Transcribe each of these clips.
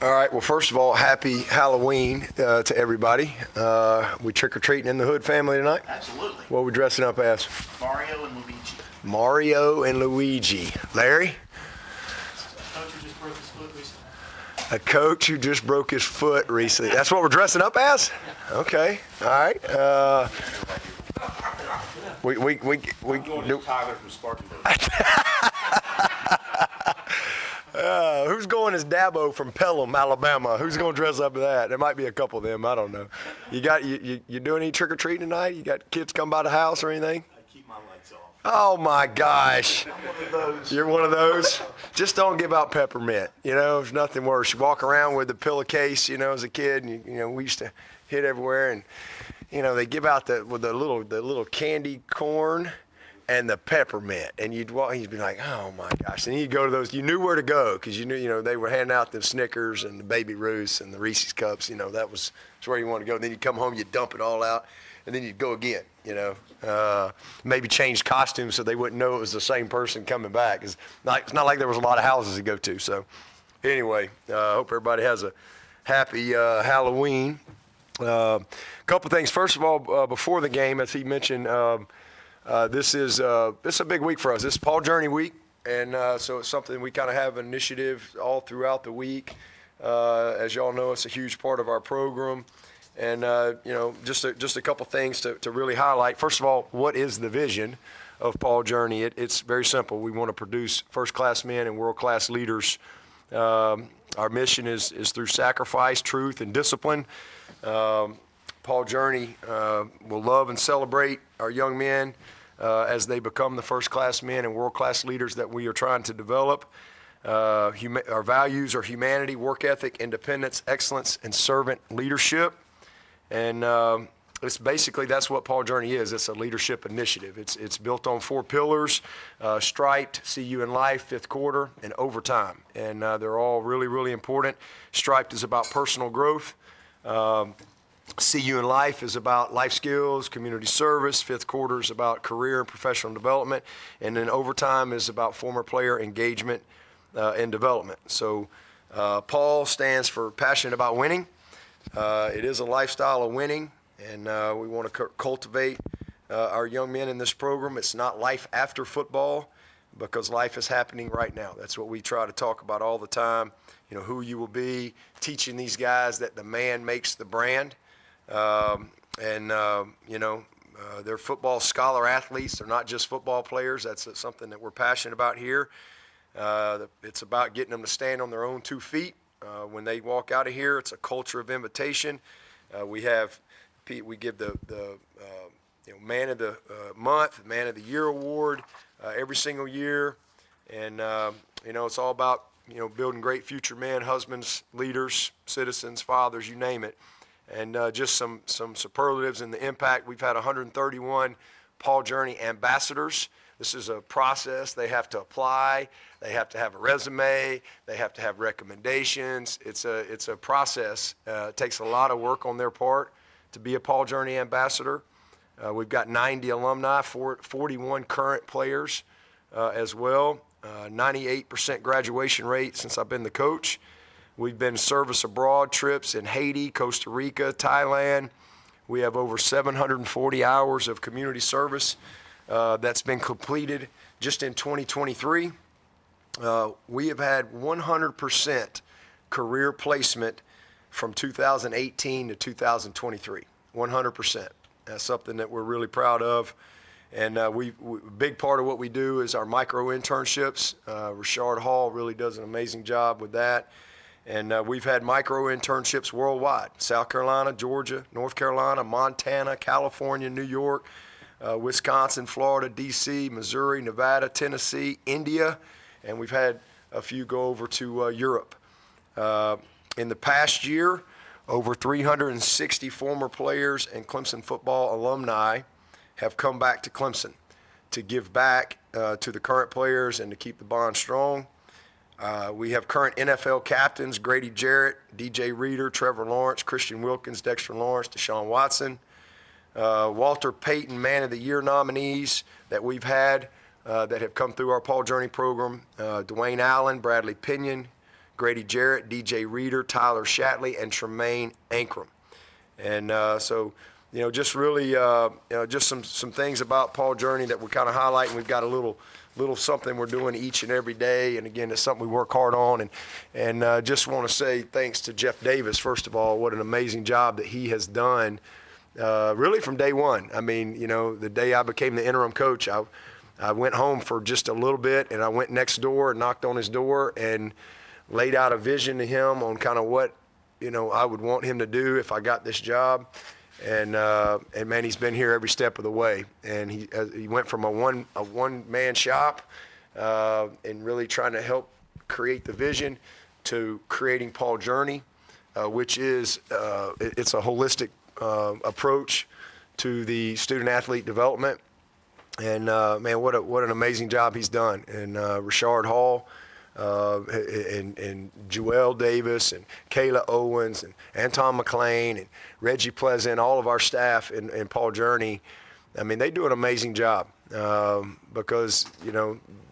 All right. Well, first of all, happy Halloween to everybody. We trick-or-treating in the Hood family tonight? Absolutely. What are we dressing up as? Mario and Luigi. Mario and Luigi. Larry? A coach who just broke his foot recently. A coach who just broke his foot recently. That's what we're dressing up as? Okay. All right. We I'm going to Tyler from Spartan. Who's going as Dabo from Pelham, Alabama? Who's going to dress up as that? There might be a couple of them. I don't know. You doing any trick or treating tonight? You got kids come by the house or anything? I keep my lights off. Oh my gosh! I'm one of those. You're one of those. Just don't give out peppermint. You know, there's nothing worse. You walk around with the pillowcase. You know, as a kid, and we used to hit everywhere, and they give out the little candy corn and the peppermint, and you'd be like, oh my gosh. And you'd go to those, you knew where to go because you knew, they were handing out the Snickers and the Baby Ruths and the Reese's Cups, that's where you want to go. And then you'd come home, you'd dump it all out, and then you'd go again, maybe change costumes so they wouldn't know it was the same person coming back. It's not like there was a lot of houses to go to. So anyway, I hope everybody has a happy Halloween. Couple things. First of all, before the game, as he mentioned, this is a big week for us. This is Paul Journey week, and so it's something we kind of have an initiative all throughout the week. As y'all know, it's a huge part of our program, and just a couple things to really highlight. First of all, what is the vision of Paul Journey? It's very simple. We want to produce first-class men and world-class leaders. Our mission is through sacrifice, truth, and discipline. Paul Journey will love and celebrate our young men as they become the first-class men and world-class leaders that we are trying to develop. Our values are humanity, work ethic, independence, excellence, and servant leadership. And it's basically, that's what Paul Journey is. It's a leadership initiative. It's built on 4 pillars: Striped, See You in Life, Fifth Quarter, and Overtime. And they're all really, really important. Striped is about personal growth. See You in Life is about life skills, community service. Fifth Quarter is about career and professional development. And then Overtime is about former player engagement and development. So Paul stands for passionate about winning. It is a lifestyle of winning, and we want to cultivate our young men in this program. It's not life after football, because life is happening right now. That's what we try to talk about all the time. Who you will be, teaching these guys that the man makes the brand. They're football scholar athletes. They're not just football players. That's something that we're passionate about here. It's about getting them to stand on their own 2 feet. When they walk out of here, it's a culture of invitation. We give the Man of the Month, Man of the Year award every single year. And, it's all about, building great future men, husbands, leaders, citizens, fathers, you name it. And just some superlatives in the impact. We've had 131 Paul Journey ambassadors. This is a process. They have to apply. They have to have a resume. They have to have recommendations. It's a process. It takes a lot of work on their part to be a Paul Journey ambassador. We've got 90 alumni, 41 current players as well. 98% graduation rate since I've been the coach. We've been service abroad trips in Haiti, Costa Rica, Thailand. We have over 740 hours of community service that's been completed just in 2023. We have had 100% career placement from 2018 to 2023, 100%. That's something that we're really proud of. And a big part of what we do is our micro internships. Rashard Hall really does an amazing job with that. And we've had micro internships worldwide: South Carolina, Georgia, North Carolina, Montana, California, New York, Wisconsin, Florida, D.C., Missouri, Nevada, Tennessee, India, and we've had a few go over to Europe. In the past year, over 360 former players and Clemson football alumni have come back to Clemson to give back to the current players and to keep the bond strong. We have current NFL captains: Grady Jarrett, DJ Reader, Trevor Lawrence, Christian Wilkins, Dexter Lawrence, Deshaun Watson. Walter Payton Man of the Year nominees that we've had that have come through our Paul Journey program: Dwayne Allen, Bradley Pinion, Grady Jarrett, DJ Reeder, Tyler Shatley, and Tremaine Ankrum. And so, just really, just some things about Paul Journey that we're kind of highlighting. We've got a little something we're doing each and every day, and again, it's something we work hard on. And just want to say thanks to Jeff Davis, first of all. What an amazing job that he has done, really from day one. I mean, the day I became the interim coach, I went home for just a little bit, and I went next door and knocked on his door and laid out a vision to him on kind of what I would want him to do if I got this job. And man, he's been here every step of the way. And he went from a one-man shop and really trying to help create the vision to creating Paul Journey, which is it's a holistic approach to the student-athlete development. And man, what an amazing job he's done. And Rashard Hall, and Joel Davis and Kayla Owens and Anton McLean and Reggie Pleasant, all of our staff and Paul Journey, I mean, they do an amazing job because,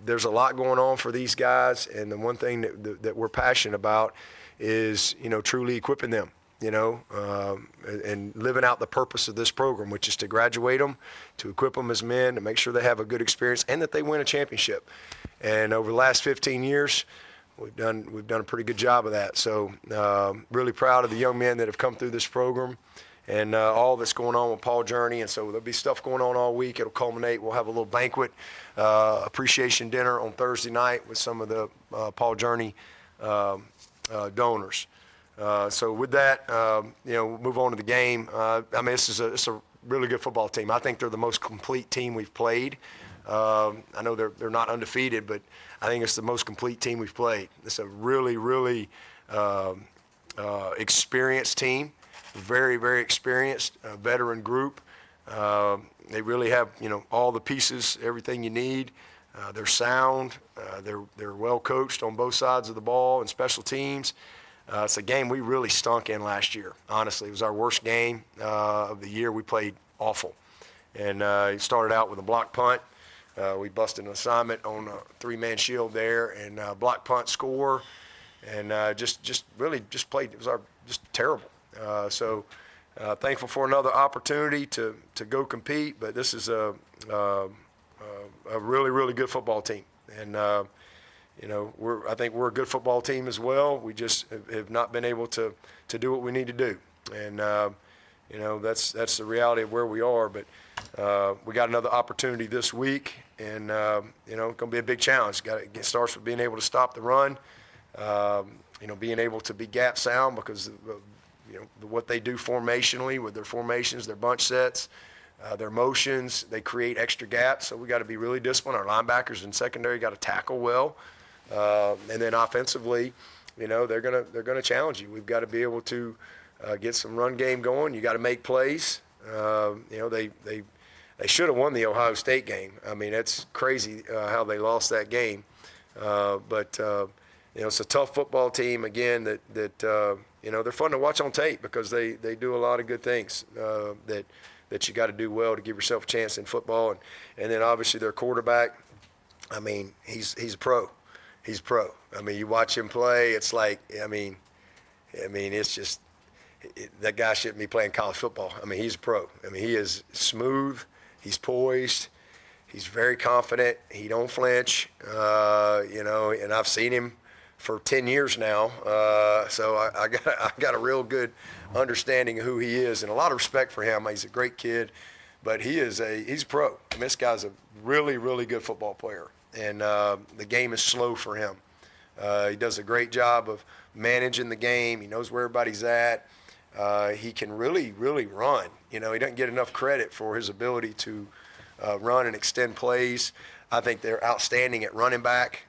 there's a lot going on for these guys. And the one thing that we're passionate about is, truly equipping them, and living out the purpose of this program, which is to graduate them, to equip them as men, to make sure they have a good experience and that they win a championship. And over the last 15 years, we've done a pretty good job of that. So really proud of the young men that have come through this program and all that's going on with Paul Journey. And so there'll be stuff going on all week. It'll culminate. We'll have a little banquet, appreciation dinner on Thursday night with some of the Paul Journey donors. So with that, we'll move on to the game. It's a really good football team. I think they're the most complete team we've played. I know they're not undefeated, but I think it's the most complete team we've played. It's a really, really experienced team, very, very experienced veteran group. They really have, all the pieces, everything you need. They're sound. They're well coached on both sides of the ball and special teams. It's a game we really stunk in last year. Honestly, it was our worst game of the year. We played awful, and it started out with a block punt. We busted an assignment on a three-man shield there, and block punt score, and just played. It was just terrible. So thankful for another opportunity to go compete. But this is a really, really good football team, and I think we're a good football team as well. We just have not been able to do what we need to do, and that's the reality of where we are. But we got another opportunity this week, and it's going to be a big challenge. It starts with being able to stop the run, being able to be gap sound because what they do formationally with their formations, their bunch sets, their motions, they create extra gaps. So we got to be really disciplined. Our linebackers and secondary got to tackle well. And then offensively, they're gonna challenge you. We've got to be able to get some run game going. You got to make plays. They should have won the Ohio State game. I mean, it's crazy how they lost that game. But it's a tough football team again. That they're fun to watch on tape because they do a lot of good things that you got to do well to give yourself a chance in football. And then obviously their quarterback. I mean, he's a pro. He's pro. I mean, you watch him play, it's like, it's just, that guy shouldn't be playing college football. I mean, he's a pro. I mean, he is smooth, he's poised, he's very confident, he don't flinch, and I've seen him for 10 years now. So I got a real good understanding of who he is and a lot of respect for him. He's a great kid, but he's a pro. I mean, this guy's a really, really good football player. And the game is slow for him. He does a great job of managing the game. He knows where everybody's at. He can really, really run. He doesn't get enough credit for his ability to run and extend plays. I think they're outstanding at running back.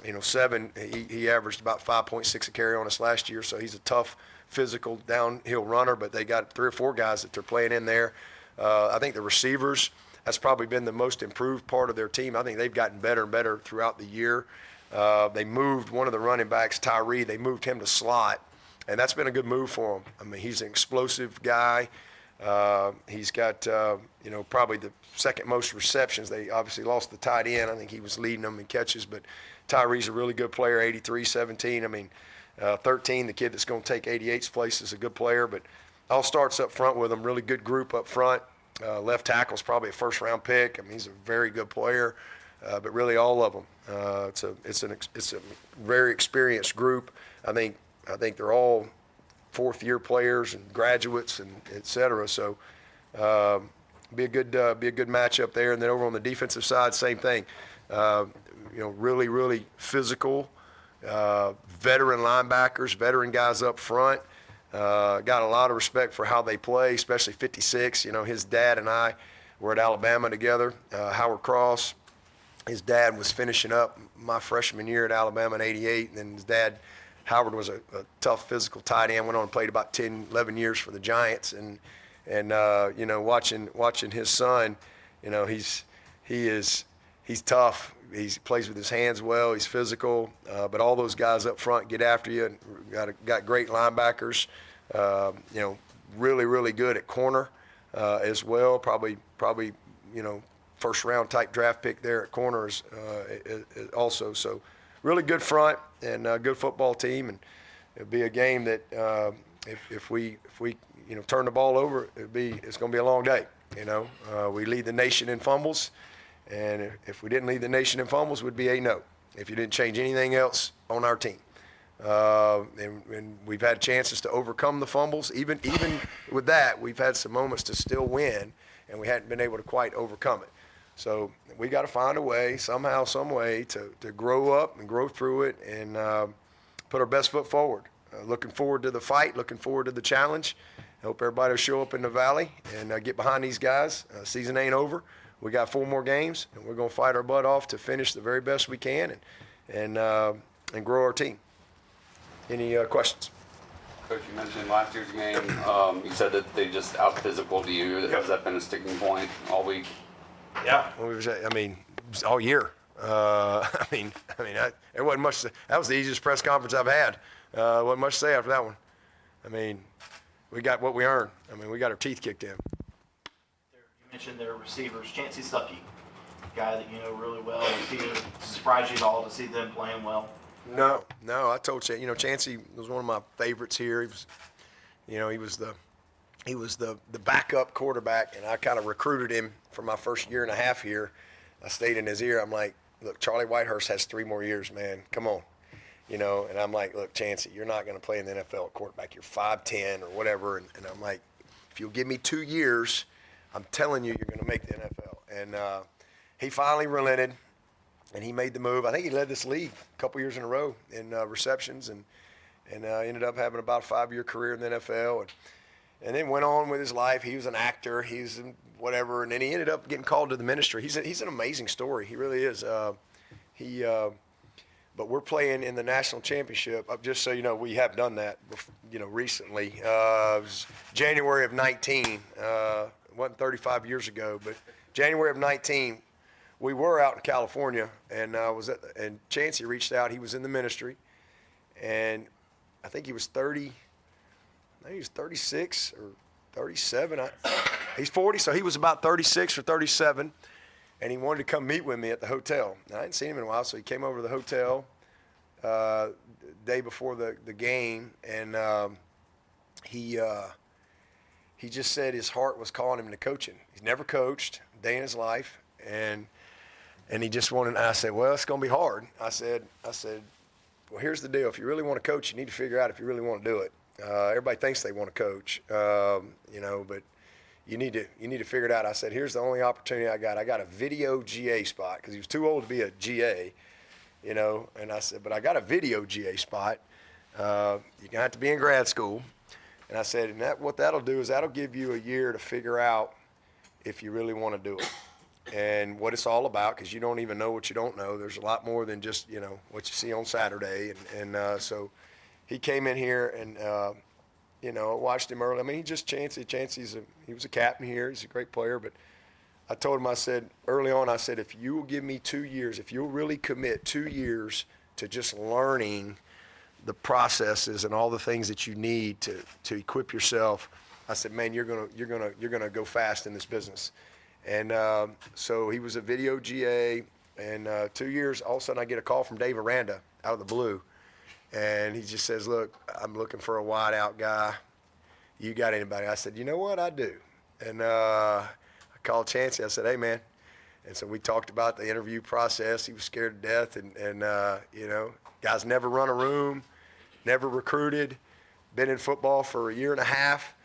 He averaged about 5.6 a carry on us last year, so he's a tough, physical, downhill runner, but they got 3 or 4 guys that they're playing in there. I think the receivers, that's probably been the most improved part of their team. I think they've gotten better and better throughout the year. They moved one of the running backs, Tyree, they moved him to slot, and that's been a good move for him. I mean, he's an explosive guy. He's got, probably the second most receptions. They obviously lost the tight end. I think he was leading them in catches, but Tyree's a really good player, 83, 17. I mean, 13, the kid that's going to take 88's place is a good player, but all starts up front with them. Really good group up front. Left tackle's probably a first-round pick. I mean, he's a very good player, but really all of them. It's a very experienced group. I think they're all fourth-year players and graduates and et cetera. So be a good matchup there. And then over on the defensive side, same thing. Really, really physical, veteran linebackers, veteran guys up front. Got a lot of respect for how they play, especially 56. His dad and I were at Alabama together. Howard Cross, his dad was finishing up my freshman year at Alabama in 88, and then his dad, Howard, was a tough physical tight end, went on and played about 10, 11 years for the Giants. And watching his son, he's tough. He plays with his hands well. He's physical, but all those guys up front get after you. And got great linebackers. Really, really good at corner as well. Probably first round type draft pick there at corners also. So really good front and a good football team. And it'd be a game that if we turn the ball over, it's going to be a long day. We lead the nation in fumbles. And if we didn't lead the nation in fumbles, we'd be 8-0 if you didn't change anything else on our team. And we've had chances to overcome the fumbles. Even with that, we've had some moments to still win, and we hadn't been able to quite overcome it. So we got to find a way, somehow, some way, to grow up and grow through it and put our best foot forward. Looking forward to the fight, looking forward to the challenge. I hope everybody will show up in the Valley and get behind these guys. Season ain't over. We got 4 more games, and we're going to fight our butt off to finish the very best we can and grow our team. Any questions? Coach, you mentioned last year's game. You said that they just out-physicaled you. Yep. Has that been a sticking point all week? Yeah. All year. It wasn't much. That was the easiest press conference I've had. Wasn't much to say after that one. We got what we earned. We got our teeth kicked in. You mentioned their receivers, Chancey Stuckey, guy that you know really well. Did he surprise you at all to see them playing well? No. I told you. Chancey was one of my favorites here. He was the backup quarterback, and I kind of recruited him for my first year and a half here. I stayed in his ear. I'm like, look, Charlie Whitehurst has 3 more years, man. Come on. And I'm like, look, Chancey, you're not going to play in the NFL at quarterback. You're 5'10" or whatever. And I'm like, if you'll give me 2 years, I'm telling you, you're going to make the NFL. And he finally relented, and he made the move. I think he led this league a couple years in a row in receptions and ended up having about a 5-year career in the NFL. And then went on with his life. He was an actor. He was whatever. And then he ended up getting called to the ministry. He's an amazing story. He really is. But we're playing in the national championship. Just so you know, we have done that, recently. It was January of 19. It wasn't 35 years ago, but January of 19, we were out in California, and and Chancey reached out. He was in the ministry, and I think he was 30. I think he was 36 or 37. He's 40, so he was about 36 or 37. And he wanted to come meet with me at the hotel. Now, I hadn't seen him in a while, so he came over to the hotel the day before the game, and he just said his heart was calling him to coaching. He's never coached a day in his life, and he just wanted. And I said, well, it's going to be hard. I said, well, here's the deal. If you really want to coach, you need to figure out if you really want to do it. Everybody thinks they want to coach, but you need to figure it out. I said, here's the only opportunity I got. I got a video GA spot because he was too old to be a GA, And I said, but I got a video GA spot. You're gonna have to be in grad school. And I said, and what that'll do is that'll give you a year to figure out if you really want to do it and what it's all about, because you don't even know what you don't know. There's a lot more than just what you see on Saturday. So he came in here and. I watched him early. He just Chancey's he was a captain here. He's a great player. But I told him, I said, early on, if you will give me 2 years, if you'll really commit 2 years to just learning the processes and all the things that you need to equip yourself, I said, man, you're gonna go fast in this business. And so he was a video GA, And 2 years, all of a sudden I get a call from Dave Aranda out of the blue. And he just says, look, I'm looking for a wide out guy. You got anybody? I said, you know what, I do. And I called Chancey. I said, hey, man. And so we talked about the interview process. He was scared to death. And guys never run a room, never recruited, been in football for a year and a half,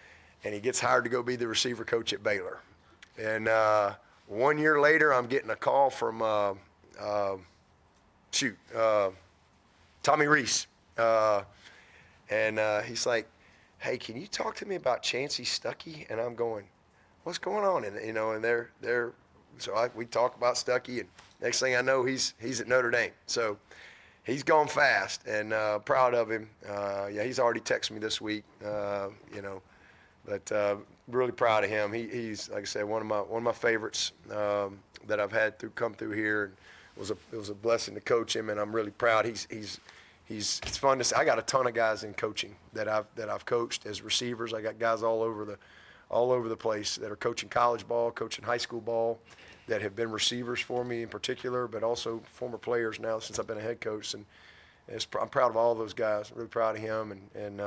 and he gets hired to go be the receiver coach at Baylor. And 1 year later, I'm getting a call from, Tommy Reese. And he's like, hey, can you talk to me about Chancey Stuckey? And I'm going, what's going on? And, we talk about Stuckey, and next thing I know, he's at Notre Dame. So he's gone fast, and proud of him. He's already texted me this week, but really proud of him. He's, like I said, one of my favorites that I've had come through here, and it was a blessing to coach him, and I'm really proud. It's fun to see. I got a ton of guys in coaching that I've coached as receivers. I got guys all over the place that are coaching college ball, coaching high school ball, that have been receivers for me in particular, but also former players now since I've been a head coach. And I'm proud of all those guys. I'm really proud of him and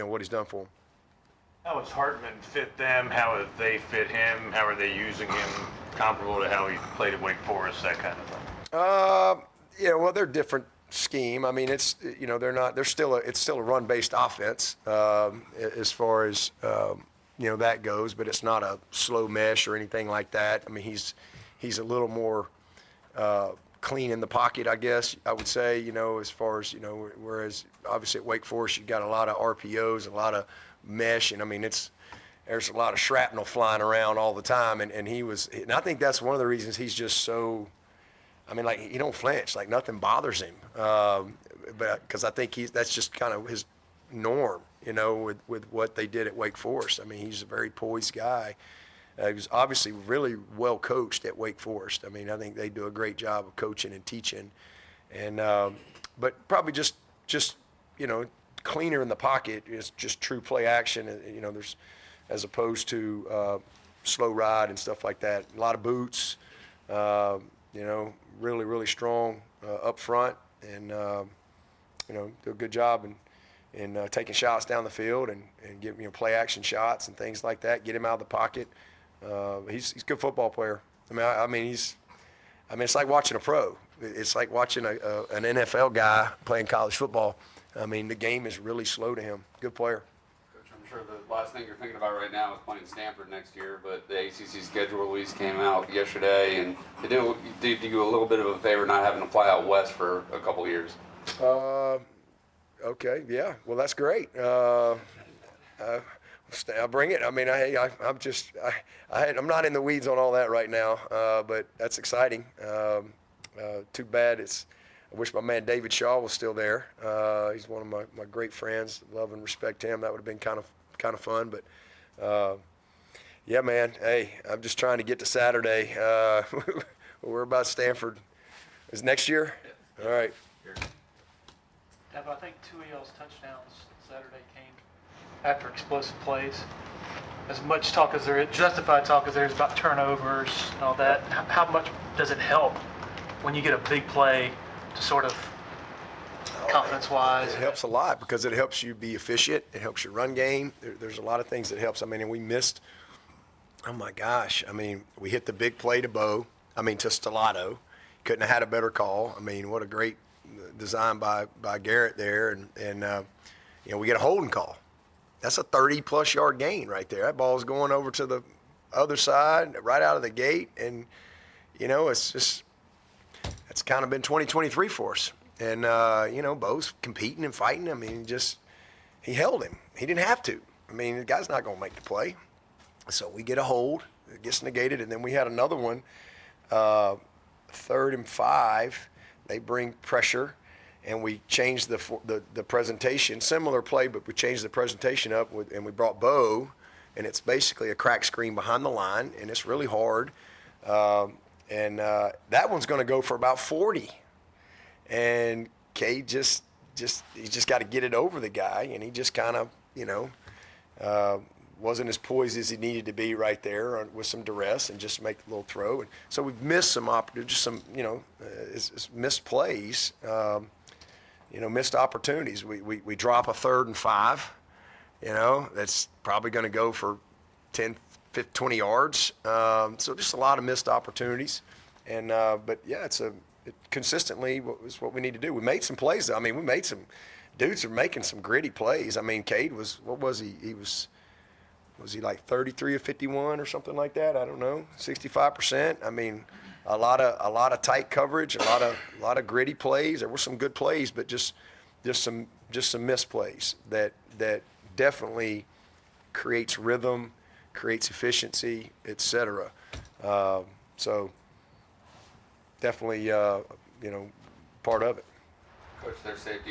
what he's done for them. How has Hartman fit them? How have they fit him? How are they using him comparable to how he played at Wake Forest, that kind of thing? They're different scheme. I mean, it's still a run-based offense as far as that goes, but it's not a slow mesh or anything like that. I mean, he's a little more clean in the pocket, I guess I would say, as far as, whereas obviously at Wake Forest, you got a lot of RPOs, a lot of mesh, and I mean, there's a lot of shrapnel flying around all the time, and I think that's one of the reasons he's just so, I mean, like, he don't flinch, like nothing bothers him, but because I think that's just kind of his norm, with what they did at Wake Forest. I mean, he's a very poised guy. He was obviously really well coached at Wake Forest. I mean, I think they do a great job of coaching and teaching, and but probably just cleaner in the pocket is just true play action. There's as opposed to slow ride and stuff like that. A lot of boots. Really, really strong up front, and do a good job in taking shots down the field and give play action shots and things like that. Get him out of the pocket. He's a good football player. I mean, it's like watching a pro. It's like watching an NFL guy playing college football. I mean, the game is really slow to him. Good player. Coach, I'm sure the last thing you're thinking about right now is playing Stanford next year, but the ACC schedule release came out yesterday, and it did you a little bit of a favor not having to fly out west for a couple of years. Okay, yeah. Well, that's great. I'll bring it. I mean, I'm not in the weeds on all that right now, but that's exciting. Too bad I wish my man David Shaw was still there. He's one of my great friends. Love and respect him. That would have been kind of fun. But yeah, man. Hey, I'm just trying to get to Saturday. We're about Stanford. Is it next year? Yeah. All right. I think two of y'all's touchdowns Saturday came after explosive plays. As much talk as there is, justified talk as there is about turnovers and all that, how much does it help when you get a big play to sort of confidence-wise? It helps a lot because it helps you be efficient. It helps your run game. There's a lot of things that helps. I mean, and we missed, oh my gosh. I mean, we hit the big play to Stellato. Couldn't have had a better call. I mean, what a great design by Garrett there. And we get a holding call. That's a 30-plus yard gain right there. That ball's going over to the other side, right out of the gate. And, it's kind of been 2023 for us. And, Bo's competing and fighting. I mean, he held him. He didn't have to. I mean, the guy's not going to make the play. So we get a hold. It gets negated. And then we had another one, 3rd and 5. They bring pressure. And we changed the presentation, similar play, but we changed the presentation up, and we brought Bo, and it's basically a crack screen behind the line, and it's really hard. And that one's going to go for about 40. And Cade he just got to get it over the guy, and he just kind of, wasn't as poised as he needed to be right there with some duress and just make a little throw. And so we've missed some just some, it's missed plays, missed opportunities. We drop a 3rd and 5, that's probably going to go for 10, 15, 20 yards. So just a lot of missed opportunities. And, but yeah, consistently what we need to do. We made some plays. I mean, dudes are making some gritty plays. I mean, Cade was he? Was he like 33 of 51 or something like that? I don't know, 65%. I mean, a lot of tight coverage, a lot of gritty plays. There were some good plays, but just some missed plays that definitely creates rhythm, creates efficiency, etc. So definitely, part of it. Coach, their safety